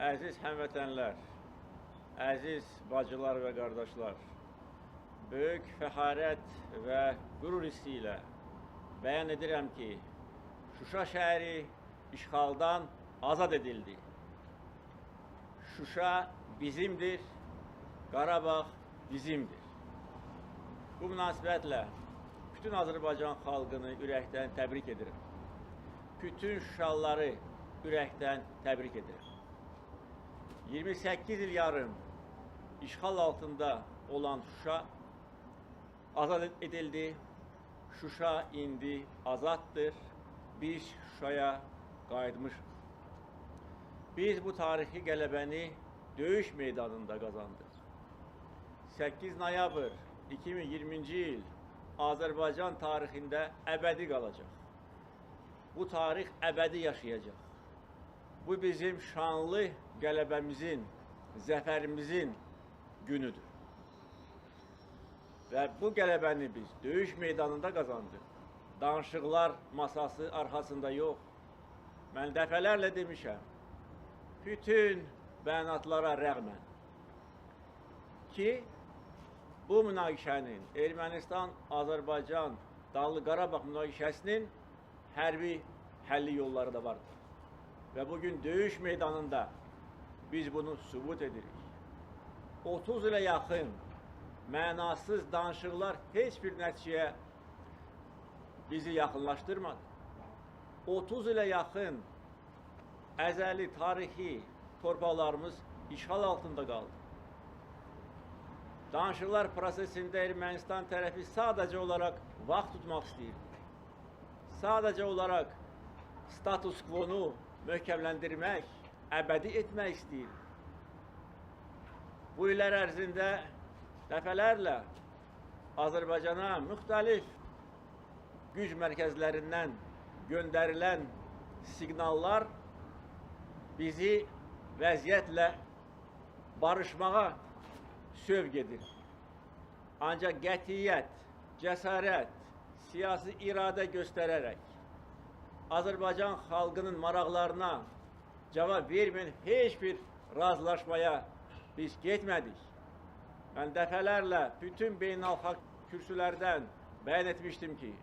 Əziz həmvətənlər, əziz bacılar və qardaşlar, böyük fəxarət və qürur hissi ilə bəyan edirəm ki, Şuşa şəhəri işğaldan azad edildi. Şuşa bizimdir, Qarabağ bizimdir. Bu münasibətlə bütün Azərbaycan xalqını ürəkdən təbrik edirəm. Bütün Şuşalıları ürəkdən təbrik edirəm. 28 il yarım işğal altında olan Şuşa azad edildi. Şuşa indi azaddır. Biz Şuşaya qayıtmışıq. Biz bu tarixi qələbəni döyüş meydanında qazandıq. 8 noyabr 2020-ci il Azərbaycan tarixində əbədi qalacaq. Bu tarix əbədi yaşayacaq. Bu bizim şanlı qələbəmizin, zəfərimizin günüdür. Və bu qələbəni biz döyüş meydanında qazandıq. Danışıqlar masası arxasında yox. Mən dəfələrlə demişəm, bütün bəyanatlara rəğmən ki, bu münaqişənin, Ermənistan-Azərbaycan Dağlı Qarabağ münaqişəsinin hərbi həlli yolları da vardır. Və bugün döyüş meydanında biz bunu sübut edirik. 30 ilə yaxın mənasız danışıqlar heç bir nəticəyə bizi yaxınlaşdırmadı. 30 ilə yaxın əzəli, tarixi torpaqlarımız işğal altında qaldı. Danışıqlar prosesində Ermənistan tərəfi sadəcə olaraq vaxt tutmaq istəyirdi. Sadəcə olaraq status quo-nu möhkəmləndirmək, əbədi etmək istəyir. Bu illər ərzində dəfələrlə Azərbaycana müxtəlif güc mərkəzlərindən göndərilən siqnallar bizi vəziyyətlə barışmağa sövq edir. Ancaq qətiyyət, cəsarət, siyasi iradə göstərərək Azərbaycan xalqının maraqlarına cavab verməyən heç bir razılaşmaya biz getmədik. Mən dəfələrlə bütün beynəlxalq kürsülərdən bəyan etmişdim ki,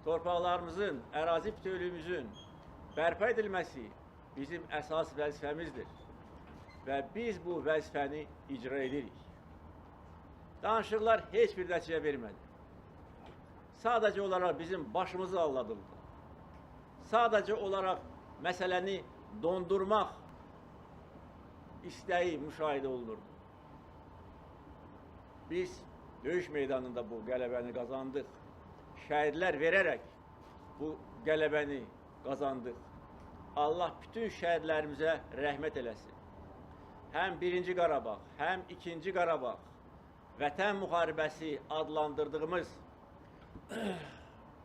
torpaqlarımızın, ərazi bütövlüyümüzün bərpa edilməsi bizim əsas vəzifəmizdir və biz bu vəzifəni icra edirik. Danışıqlar heç bir nəticə vermədi. Sadəcə olaraq bizim başımızı alladıldı. Sadəcə olaraq məsələni dondurmaq istəyi müşahidə olunurdu. Biz döyüş meydanında bu qələbəni qazandıq. Şəhidlər verərək bu qələbəni qazandıq. Allah bütün şəhidlərimizə rəhmət eləsin. Həm 1-ci Qarabağ, həm 2-ci Qarabağ, Vətən müharibəsi adlandırdığımız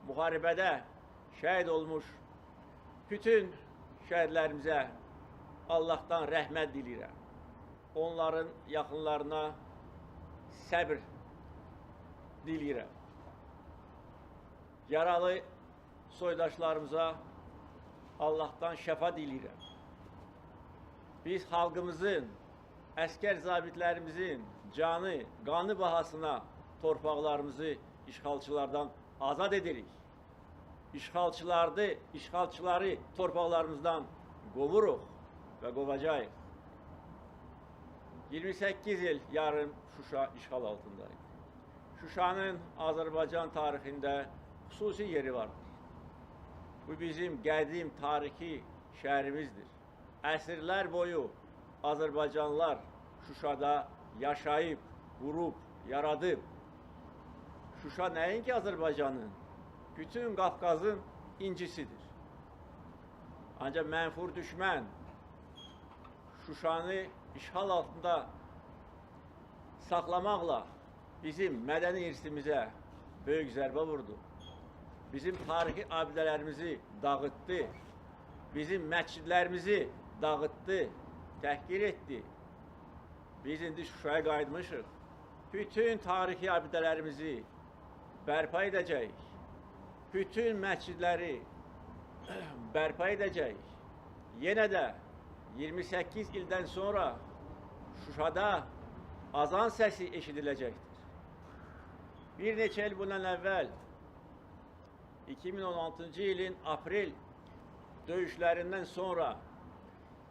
müharibədə şəhid olmuş bütün şəhidlərimizə Allahdan rəhmət diləyirəm. Onların yaxınlarına səbr diləyirəm. Yaralı soydaşlarımıza Allahdan şəfa diləyirəm. Biz xalqımızın, əskər zabitlərimizin canı, qanı bahasına torpaqlarımızı işğalçılardan azad edirik. İşğalçıları torpaqlarımızdan qovuruq və qovacağıq. 28 il yarım Şuşa işğal altındaydı. Şuşanın Azərbaycan tarixində xüsusi yeri vardır. Bu bizim qədim tarixi şəhərimizdir. Əsrlər boyu Azərbaycanlılar Şuşada yaşayıb, qurub, yaradıb. Şuşa nəinki Azərbaycanın, bütün Qafqazın incisidir. Ancaq mənfur düşmən Şuşanı işğal altında saxlamaqla bizim mədəni irsimizə böyük zərbə vurdu. Bizim tarixi abidələrimizi dağıtdı. Bizim məscidlərimizi dağıtdı, təhqir etdi. Biz indi Şuşaya qayıtmışıq. Bütün tarixi abidələrimizi bərpa edəcəyik. Bütün məscidləri bərpa edəcəyik. Yenə də 28 ildən sonra Şuşada azan səsi eşidiləcəkdir. Bir neçə il bundan əvvəl 2016-cı ilin aprel döyüşlərindən sonra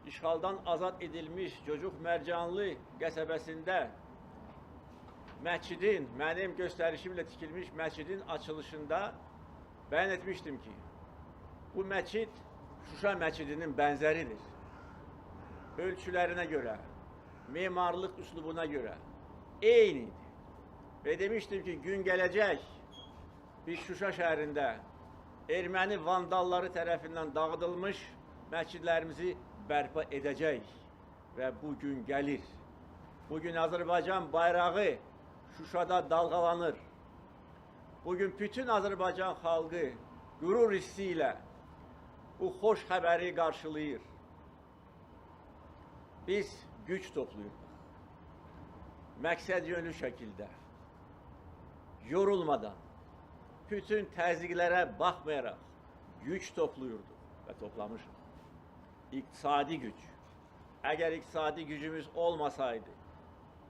işğaldan azad edilmiş Cocuq Mərcanlı qəsəbəsində məscidin, mənim göstərişimlə tikilmiş məscidin açılışında bəyan etmişdim ki, bu məscid Şuşa məscidinin bənzəridir. Ölçülərinə görə, memarlıq üslubuna görə eynidir. Və demişdim ki, gün gələcək, biz Şuşa şəhərində erməni vandalları tərəfindən dağıdılmış məscidlərimizi bərpa edəcək və bu gün gəlir. Bugün Azərbaycan bayrağı Şuşada dalğalanır. Bugün bütün Azərbaycan xalqı qürur hissi ilə bu xoş xəbəri qarşılayır. Biz güc topluyuruq. Məqsəd yönlü şəkildə, yorulmadan, bütün təzyiqlərə baxmayaraq güc topluyurduq və toplamışıq. İqtisadi güc. Əgər iqtisadi gücümüz olmasaydı,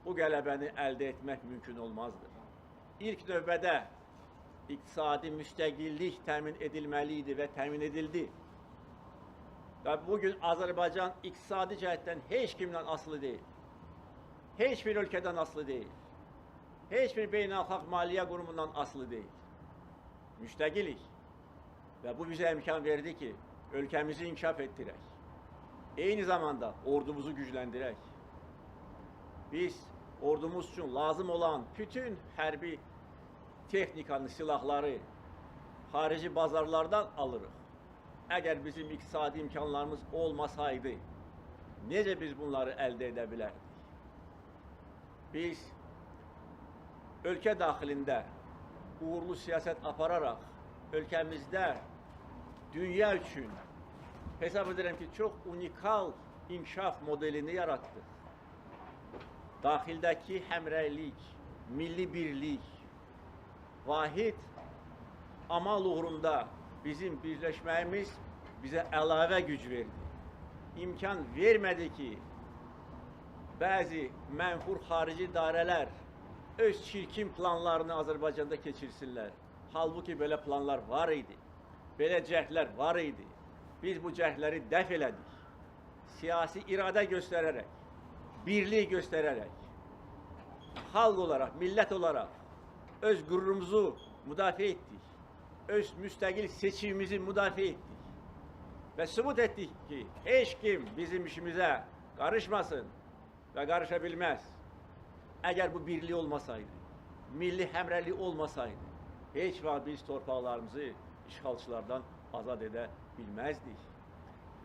bu qələbəni əldə etmək mümkün olmazdı. İlk növbədə iqtisadi müstəqillik təmin edilməli idi və təmin edildi. Və bugün Azərbaycan iqtisadi cəhətdən heç kimdən asılı deyil. Heç bir ölkədən asılı deyil. Heç bir beynəlxalq maliyyə qurumundan asılı deyil. Müstəqilik. Və bu bizə imkan verdi ki, ölkəmizi inkişaf etdirək. Eyni zamanda ordumuzu gücləndirək. Biz ordumuz üçün lazım olan bütün hərbi texnikanı, silahları xarici bazarlardan alırıq. Əgər bizim iqtisadi imkanlarımız olmasaydı, necə biz bunları əldə edə bilərdik? Biz ölkə daxilində uğurlu siyasət apararaq, ölkəmizdə dünya üçün hesab edirəm ki, çox unikal inkişaf modelini yaratdıq. Daxildəki həmrəylik, milli birlik, vahid amal uğrunda bizim birləşməyimiz bizə əlavə güc verdi. İmkan vermədi ki, bəzi mənfur xarici idarələr öz çirkin planlarını Azərbaycanda keçirsinlər. Halbuki belə planlar var idi, belə cəhdlər var idi. Biz bu cəhdləri dəf elədik. Siyasi iradə göstərərək, birlik göstərərək, xalq olaraq, millət olaraq öz qürurumuzu müdafiə etdik. Öz müstəqil seçimimizi müdafiə etdik. Və sübut etdik ki, heç kim bizim işimizə qarışmasın və qarışa bilməz. Əgər bu birlik olmasaydı, milli həmrəylik olmasaydı, heç vaxt biz torpaqlarımızı işğalçılardan azad edə bilməzdik.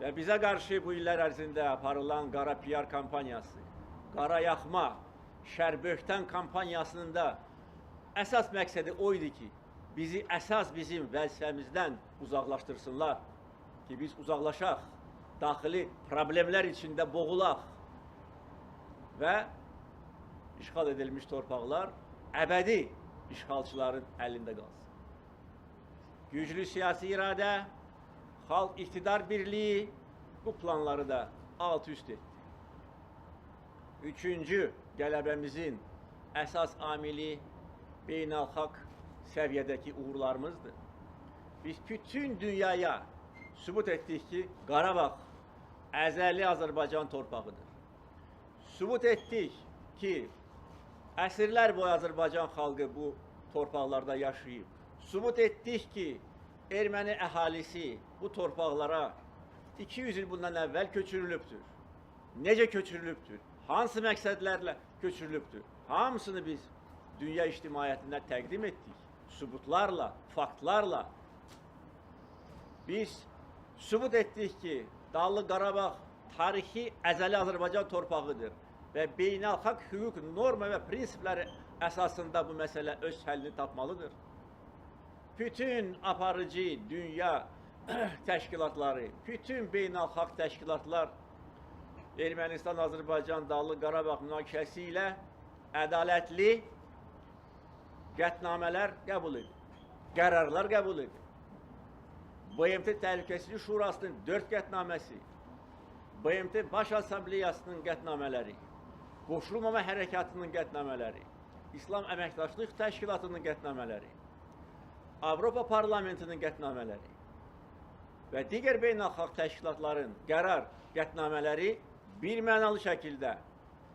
Və bizə qarşı bu illər ərzində aparılan qara PR kampaniyası, qara yaxma, şərböhtən kampaniyasının da əsas məqsədi o idi ki, bizi əsas bizim vəzifəmizdən uzaqlaşdırsınlar ki, biz uzaqlaşaq, daxili problemlər içində boğulaq və işğal edilmiş torpaqlar əbədi işğalçıların əlində qalsın. Güclü siyasi iradə, xalq iqtidar birliyi bu planları da alt-üst etdi. Üçüncü qələbəmizin əsas amili beynəlxalq səviyyədəki uğurlarımızdır. Biz bütün dünyaya sübut etdik ki, Qarabağ əzəli Azərbaycan torpağıdır. Sübut etdik ki, əsrlər boyu Azərbaycan xalqı bu torpaqlarda yaşayıb. Sübut etdik ki, erməni əhalisi bu torpaqlara 200 il bundan əvvəl köçürülübdür. Necə köçürülübdür? Hansı məqsədlərlə köçürülübdür? Hamısını biz dünya ictimaiyyətində təqdim etdik. Sübutlarla, faktlarla. Biz sübut etdik ki, Dağlıq Qarabağ tarixi əzəli Azərbaycan torpağıdır və beynəlxalq hüquq norma və prinsipləri əsasında bu məsələ öz həllini tapmalıdır. Bütün aparıcı dünya təşkilatları, bütün beynəlxalq təşkilatlar Ermənistan, Azərbaycan, Dağlıq Qarabağ münaqişəsi ilə ədalətli qətnamələr qəbul edir, qərarlar qəbul edir. BMT Təhlükəsizlik Şurasının 4 qətnaməsi, BMT Baş Assambleyasının qətnamələri, Qoşulmama Hərəkatının qətnamələri, İslam Əməkdaşlıq Təşkilatının qətnamələri, Avropa Parlamentinin qətnamələri və digər beynəlxalq təşkilatların qərar qətnamələri bir mənalı şəkildə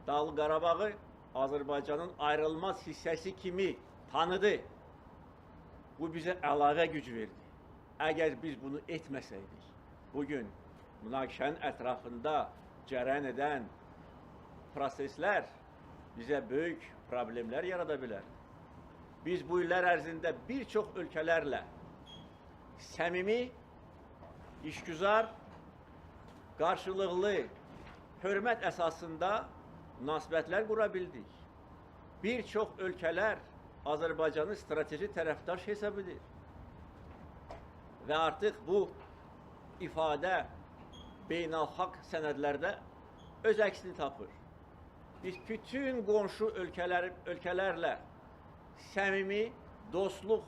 Dağlıq Qarabağı Azərbaycanın ayrılmaz hissəsi kimi tanıdı. Bu bizə əlavə güc verdi. Əgər biz bunu etməsəydik, bugün münaqişənin ətrafında cərəyan edən proseslər bizə böyük problemlər yarada bilər. Biz bu illər ərzində bir çox ölkələrlə səmimi, işgüzar, qarşılıqlı, hörmət əsasında münasibətlər qura bildik. Bir çox ölkələr Azərbaycanı strateji tərəfdaş hesab edir. Və artıq bu ifadə beynəlxalq sənədlərdə öz əksini tapır. Biz bütün qonşu ölkələrlə səmimi, dostluq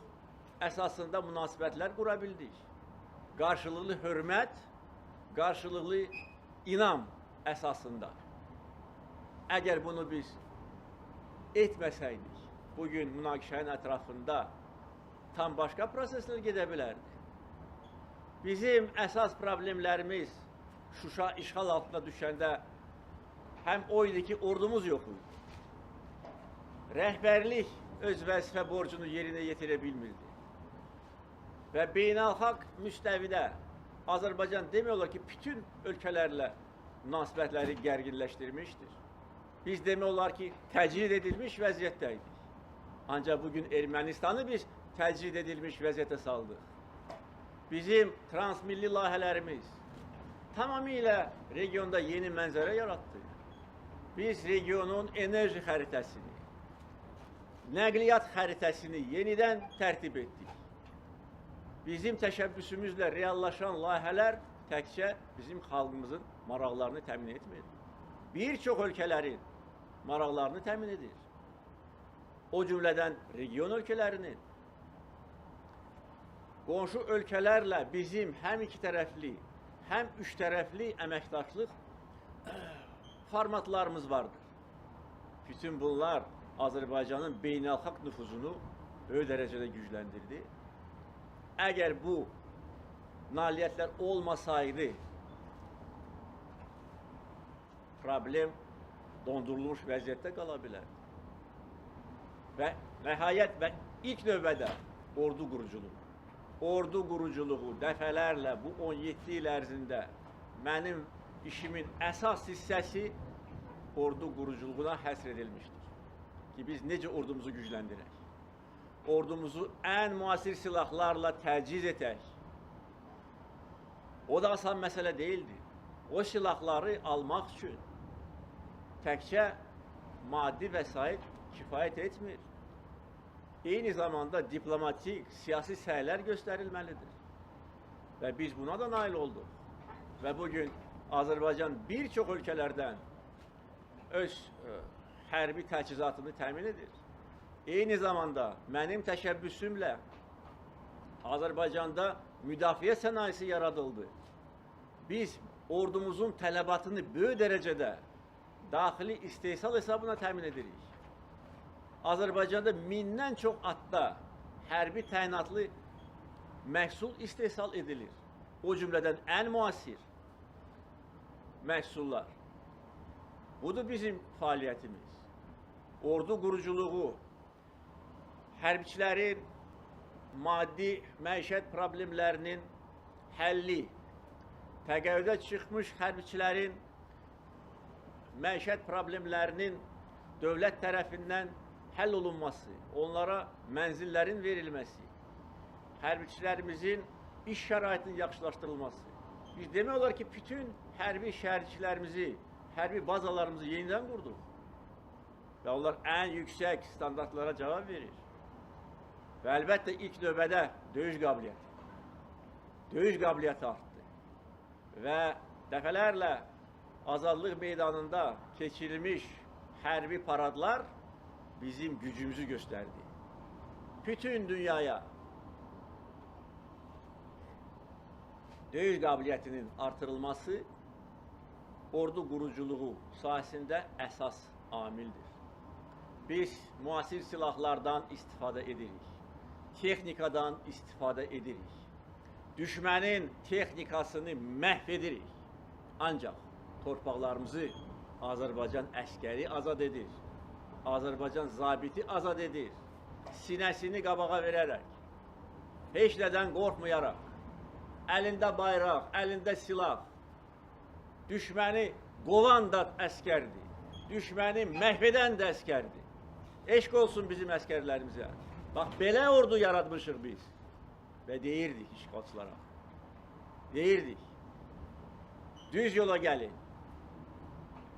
əsasında münasibətlər qura bildik. Qarşılıqlı hörmət, qarşılıqlı inam əsasında. Əgər bunu biz etməsəydik, bugün münaqişənin ətrafında tam başqa proseslər gedə bilərdi. Bizim əsas problemlərimiz Şuşa işğal altına düşəndə həm o idi ki, ordumuz yox idi. Rəhbərlik öz vəzifə borcunu yerinə yetirə bilmirdi. Və beynəlxalq müstəvidə Azərbaycan demək olar ki, bütün ölkələrlə münasibətləri gərginləşdirmişdir. Biz demək olar ki, təcrid edilmiş vəziyyətdəydik. Ancaq bugün Ermənistanı biz təcrid edilmiş vəziyyətə saldıq. Bizim transmilli layihələrimiz tamamilə regionda yeni mənzərə yarattı. Biz regionun enerji xəritəsini, nəqliyyat xəritəsini yenidən tərtib etdik. Bizim təşəbbüsümüzlə reallaşan layihələr təkcə bizim xalqımızın maraqlarını təmin etmir. Bir çox ölkələrin maraqlarını təmin edir. O cümlədən region ölkələrinin, qonşu ölkələrlə bizim həm iki tərəfli, həm üç tərəfli əməkdaşlıq formatlarımız vardır. Bütün bunlar Azərbaycanın beynəlxalq nüfuzunu böyük dərəcədə gücləndirdi. Əgər bu nailiyyətlər olmasaydı, problem dondurulmuş vəziyyətdə qala bilərdi. Və nəhayət və ilk növbədə ordu quruculuğu. Ordu quruculuğu dəfələrlə bu 17 il ərzində mənim işimin əsas hissəsi ordu quruculuğuna həsr edilmişdir. Ki biz necə ordumuzu gücləndirək? Ordumuzu ən müasir silahlarla təchiz etək. O da asan məsələ deyildi. O silahları almaq üçün təkcə maddi vəsait kifayət etmir. Eyni zamanda diplomatik, siyasi səylər göstərilməlidir. Və biz buna da nail olduq. Və bugün Azərbaycan bir çox ölkələrdən öz hərbi təchizatını təmin edir. Eyni zamanda mənim təşəbbüsümlə Azərbaycanda müdafiə sənayesi yaradıldı. Biz ordumuzun tələbatını böyük dərəcədə daxili istehsal hesabına təmin edirik. Azərbaycanda 1000-dən çox atda hərbi təyinatlı məhsul istehsal edilir. O cümlədən ən müasir məhsullar. Budur bizim fəaliyyətimiz. Ordu quruculuğu, hərbiçilərin maddi məişət problemlərinin həlli, təqəvvüdə çıxmış hərbiçilərin məişət problemlərinin dövlət tərəfindən həll olunması, onlara mənzillərin verilməsi, hərbiçilərimizin iş şəraitinin yaxşılaşdırılması. Biz demək olar ki, bütün hərbi şəhərçilərimizi, hərbi bazalarımızı yenidən qurduq. Və onlar ən yüksək standartlara cavab verir. Və əlbəttə ilk növbədə döyüş qabiliyyəti. Döyüş qabiliyyəti artdı. Və dəfələrlə Azadlıq meydanında keçirilmiş hərbi paradlar bizim gücümüzü göstərdi. Bütün dünyaya döyüş qabiliyyətinin artırılması ordu quruculuğu sahəsində əsas amildir. Biz müasir silahlardan istifadə edirik, texnikadan istifadə edirik, düşmənin texnikasını məhv edirik. Ancaq torpaqlarımızı Azərbaycan əskəri azad edir, Azərbaycan zabiti azad edir, sinəsini qabağa verərək, heç nədən qorxmayaraq, əlində bayraq, əlində silah, düşməni qovan da əskərdir, düşməni məhv edən də əskərdir. Eşq olsun bizim əskərlərimizə. Bax, belə ordu yaratmışıq biz. Və deyirdik işğalçılara, deyirdik, düz yola gəlin,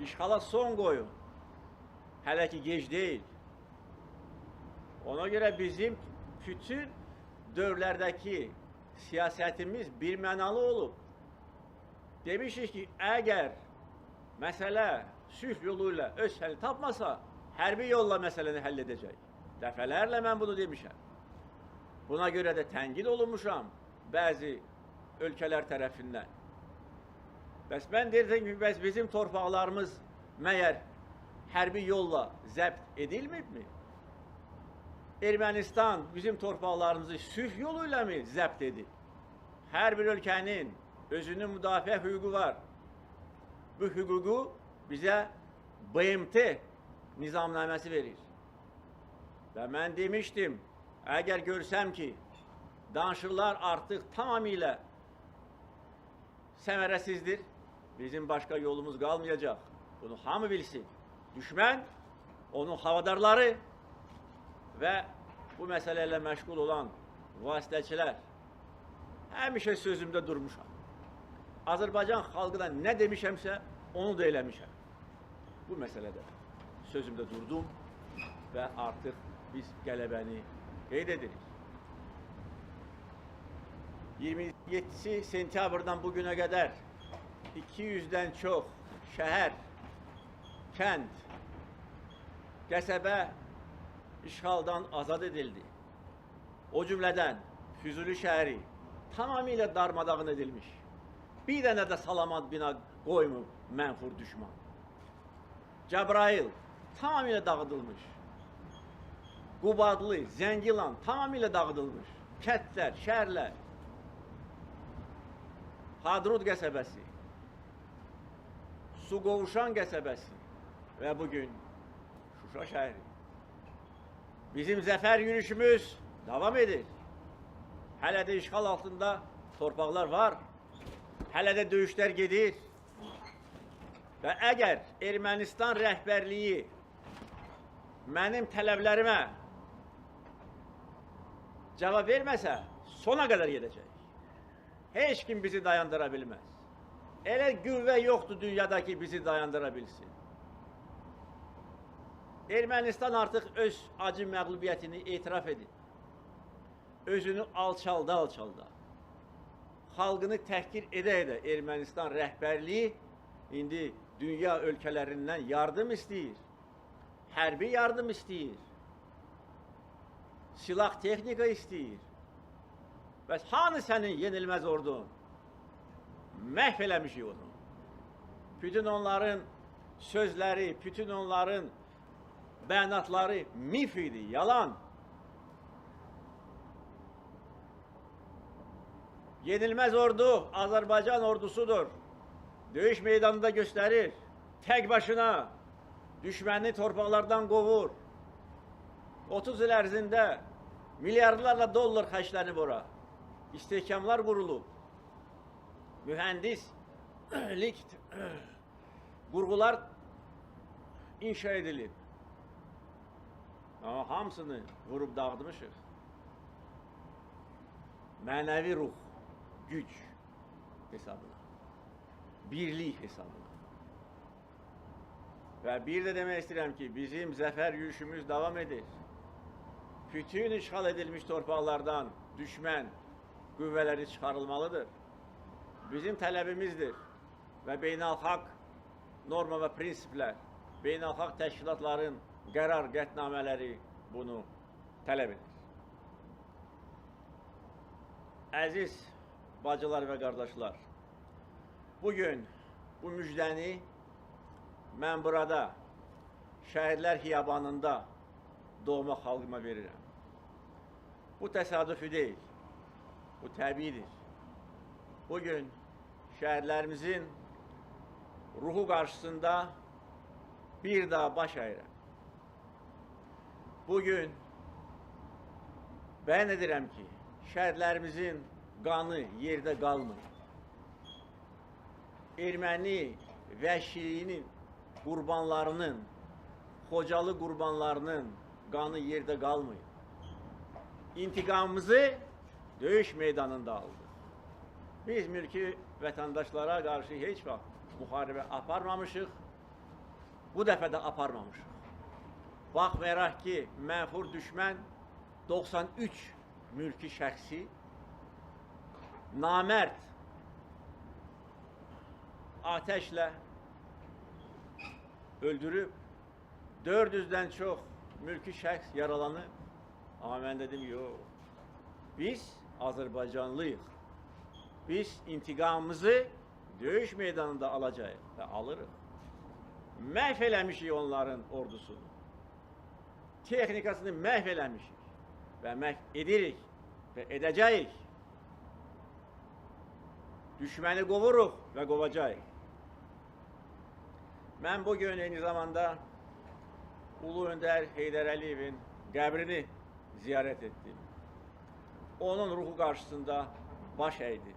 işğala son qoyun, hələ ki gec deyil. Ona görə bizim bütün dövrlərdəki siyasətimiz bir mənalı olub. Demişik ki, əgər məsələ sülh yolu ilə öz həllini tapmasa, hərbi yolla məsələni həll edəcək. Dəfələrlə mən bunu demişəm. Buna görə də tənqid olunmuşam bəzi ölkələr tərəfindən. Bəs mən deyirdim ki, bəs bizim torpaqlarımız məyər hərbi yolla zəbt edilməyibmi? Ermənistan bizim torpaqlarımızı sülh yolu ilə mi zəbt edib? Hər bir ölkənin özünün müdafiə hüququ var. Bu hüququ bizə BMT nizamnaməsi verir. Və mən demişdim, əgər görsəm ki, danışıqlar artıq tamamilə səmərəsizdir, bizim başqa yolumuz qalmayacaq. Bunu hamı bilsin. Düşmən, onun havadarları və bu məsələlə məşğul olan vasitəçilər həmişə sözümdə durmuşam. Azərbaycan xalqına nə demişəmsə, onu da eləmişəm. Bu məsələdə sözümdə durdum və artıq biz qələbəni qeyd edirik. 27 sentyabrdan bugünə qədər 200-dən çox şəhər, kənd, qəsəbə işğaldan azad edildi. O cümlədən Füzuli şəhəri tamamilə darmadağın edilmiş. Bir dənə də salamat bina qoymub mənfur düşman. Cəbrayıl tamamilə dağıdılmış. Qubadlı, Zəngilan tamamilə dağıdılmış. Kəndlər, şəhərlər. Hadrut qəsəbəsi, Suqovuşan qəsəbəsi və bugün Şuşa şəhəri. Bizim zəfər yürüşümüz davam edir. Hələ də işğal altında torpaqlar var. Hələ də döyüşlər gedir. Və əgər Ermənistan rəhbərliyi mənim tələblərimə cavab verməsə, sona qədər gedəcək. Heç kim bizi dayandıra bilməz. Elə qüvvə yoxdur dünyada ki, bizi dayandıra bilsin. Ermənistan artıq öz acı məğlubiyyətini etiraf edib. Özünü alçalda. Xalqını təhqir edə Ermənistan rəhbərliyi indi dünya ölkələrindən yardım istəyir. Hərbi yardım istəyir. Silah texnika istəyir. Bəs hanı sənin yenilməz ordun? Məhv eləmişik onu. Bütün onların sözləri, bütün onların bəyanatları mif idi, yalan. Yenilməz ordu Azərbaycan ordusudur. Döyüş meydanında göstərir. Tək başına düşməni torpaqlardan qovur. 30 il ərzində milyardlarla dollar xərclənib ora. İstehkamlar qurulub. Mühəndislik qurğular inşa edilib. Amma hamısını vurub dağıtmışıq. Mənəvi ruh, güc hesabına, birlik hesabına. Və bir də demək istəyirəm ki, bizim zəfər yürüşümüz davam edir. Bütün işğal edilmiş torpaqlardan düşmən qüvvələri çıxarılmalıdır. Bizim tələbimizdir və beynəlxalq norma və prinsiplər, beynəlxalq təşkilatların qərar qətnamələri bunu tələb edir. Əziz bacılar və qardaşlar, bugün bu müjdəni mən burada şəhidlər xiyabanında doğma xalqıma verirəm. Bu təsadüfi deyil, bu təbiidir. Bugün şəhidlərimizin ruhu qarşısında bir daha baş əyirəm. Bugün bəyan edirəm ki, şəhidlərimizin qanı yerdə qalmır. Erməni vəhşiliyinin qurbanlarının, Xocalı qurbanlarının qanı yerdə qalmır. İntiqamımızı döyüş meydanında aldıq. Biz mülki vətəndaşlara qarşı heç vaxt müharibə aparmamışıq, bu dəfə də aparmamışıq. Baxmayaraq ki, mənfur düşmən 93 mülki şəxsi namərd ateşlə öldürüb, 400-dən çox mülki şəxs yaralanıb. Amma mən dedim, yox, biz Azərbaycanlıyıq. Biz intiqamımızı döyüş meydanında alacağıq və alırıq. Məhv eləmişik onların ordusunu. Texnikasını məhv eləmişik və məhv edirik və edəcəyik. Düşməni qovuruq və qovacağıq. Mən bugün eyni zamanda Ulu Öndər Heydər Əliyevin qəbrini ziyarət etdim. Onun ruhu qarşısında baş əydi.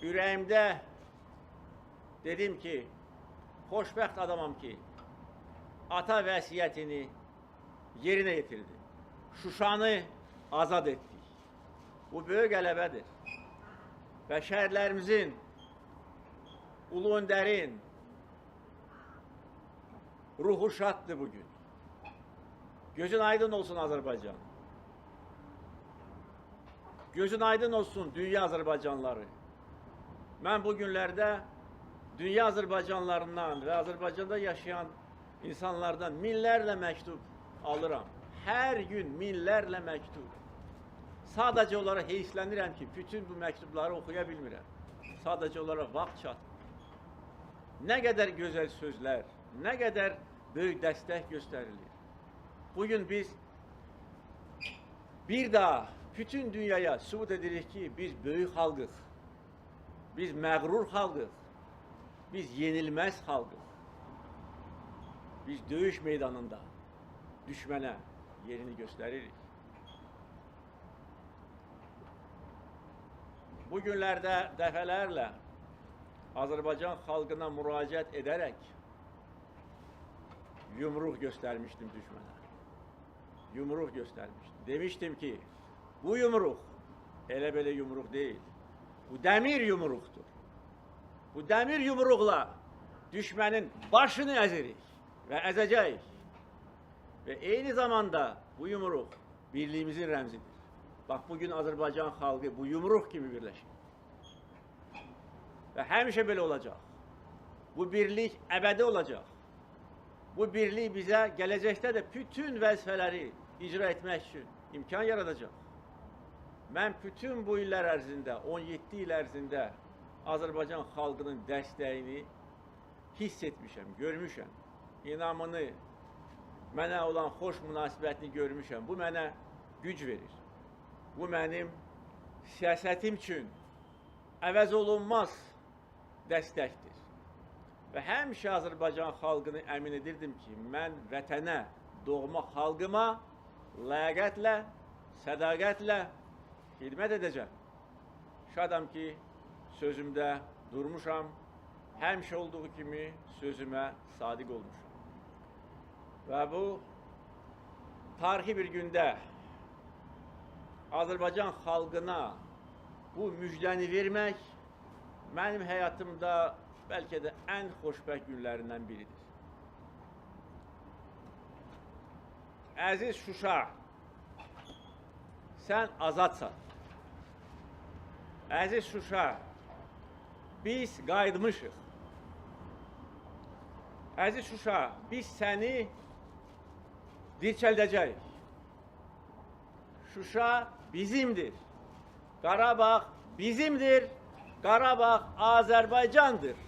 Ürəyimdə dedim ki, xoşbəxt adamam ki, ata vəsiyyətini yerinə yetirdi. Şuşanı azad etdik. Bu böyük qələbədir. Və şəhidlərimizin, Ulu Öndərin ruhu şaddır bugün. Gözün aydın olsun Azərbaycan. Gözün aydın olsun dünya Azərbaycanları. Mən bu günlərdə dünya Azərbaycanlarından və Azərbaycanda yaşayan insanlardan minlərlə məktub alıram. Hər gün minlərlə məktub. Sadəcə olaraq heyslənirəm ki, bütün bu məktubları oxuya bilmirəm. Sadəcə olaraq vaxt çatmır. Nə qədər gözəl sözlər, nə qədər böyük dəstək göstərilir. Bugün biz bir daha bütün dünyaya sübut edirik ki, biz böyük xalqıq. Biz məğrur xalqıq. Biz yenilməz xalqıq. Biz döyüş meydanında düşmənə yerini göstəririk. Bu günlərdə dəfələrlə Azərbaycan xalqına müraciət edərək yumruq göstərmişdim düşmənə. Yumruq göstərmişdim. Demişdim ki, bu yumruq elə belə yumruq deyil. Bu dəmir yumruqdur. Bu dəmir yumruqla düşmənin başını əzirik və əzəcəyik. Və eyni zamanda bu yumruq birliyimizin rəmzidir. Bax, bugün Azərbaycan xalqı bu yumruq kimi birləşir. Və həmişə belə olacaq. Bu birlik əbədi olacaq. Bu birlik bizə gələcəkdə də bütün vəzifələri icra etmək üçün imkan yaradacaq. Mən bütün bu illər ərzində, 17 il ərzində Azərbaycan xalqının dəstəyini hiss etmişəm, görmüşəm. İnamını, mənə olan xoş münasibətini görmüşəm. Bu mənə güc verir. Bu mənim siyasətim üçün əvəz olunmaz dəstəkdir. Və həmişə Azərbaycan xalqını əmin edirdim ki, mən vətənə, doğma xalqıma ləyaqətlə, sədaqətlə xidmət edəcəm. Şadam ki, sözümdə durmuşam, həmişə olduğu kimi sözümə sadiq olmuşam. Və bu tarixi bir gündə Azərbaycan xalqına bu müjdəni vermək mənim həyatımda bəlkə də ən xoşbəxt günlərindən biridir. Əziz Şuşa, sən azadsan. Əziz Şuşa, biz qayıtmışıq. Əziz Şuşa, biz səni dirçəldəcəyik. Şuşa bizimdir. Qarabağ bizimdir. Qarabağ Azərbaycandır.